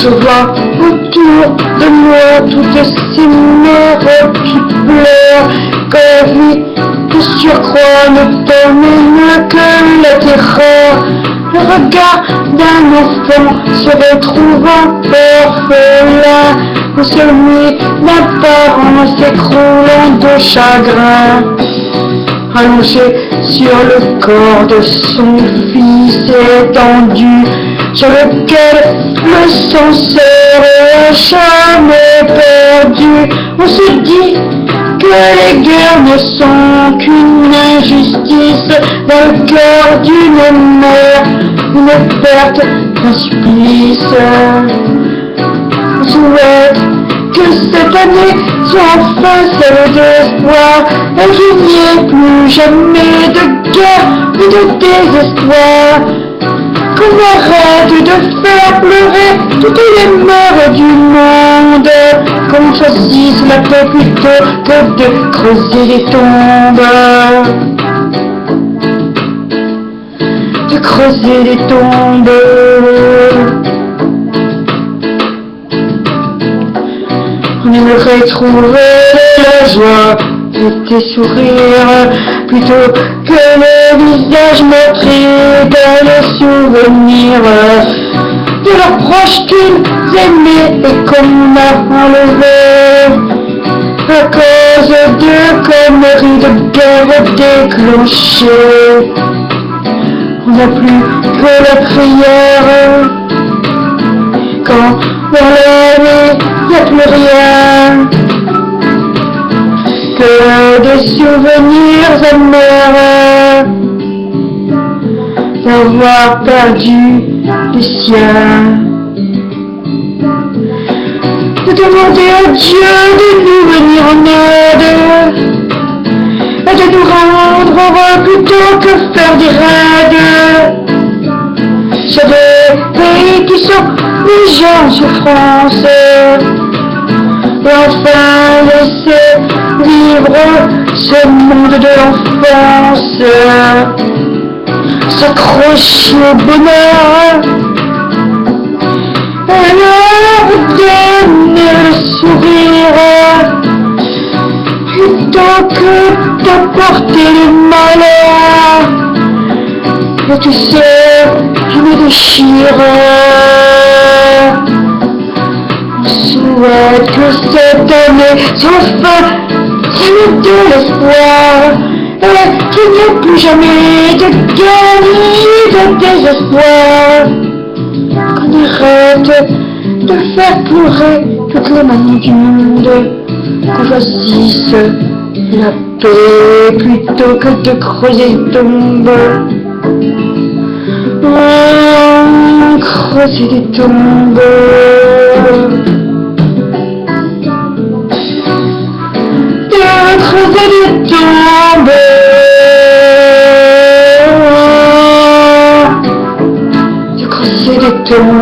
Je vois autour de moi toutes ces mères qui pleurent, que la vie de surcroît ne termine que la terreur. Le regard d'un enfant se retrouve orphelin, au seul nuit d'un parent s'écroulant de chagrin. Allongé sur le corps de son fils étendu, sur lequel le sang serait jamais perdu. On se dit que les guerres ne sont qu'une injustice dans le cœur d'une mère, une perte, un supplice. On souhaite que cette année soit enfin celle d'espoir, et qu'il n'y ait plus jamais de guerre ni de désespoir. Qu'on arrête de faire pleurer toutes les mères du monde, qu'on choisisse la paix plutôt que de creuser les tombes. De creuser les tombes. On aimerait trouver la joie et tes sourires plutôt que le visage meurtri d'un souvenir de leurs proches qu'ils aimaient et qu'on a enlevé à cause de conneries de guerre déclenchées. On n'a plus que la prière quand dans la vie il n'y a plus rien que des souvenirs amers d'avoir perdu les siens. De demander à Dieu de nous venir en aide et de nous rendre heureux plutôt que faire des raids sur des pays qui sont déjà en souffrance. Et enfin laisser vivre ce monde de l'enfance, s'accrocher au bonheur et leur donner le sourire plutôt que d'apporter le malheur. Et tu sais, je me déchire. Souhaite que cette année soit enfin celle de l'espoir, et qu'il n'y ait plus jamais de guerre ni de désespoir. Qu'on arrête de faire pleurer toutes les mamans du monde, qu'on choisisse la paix plutôt que de creuser les tombes. Creuser des tombes. Creuser des tombes. De creuser des tombes.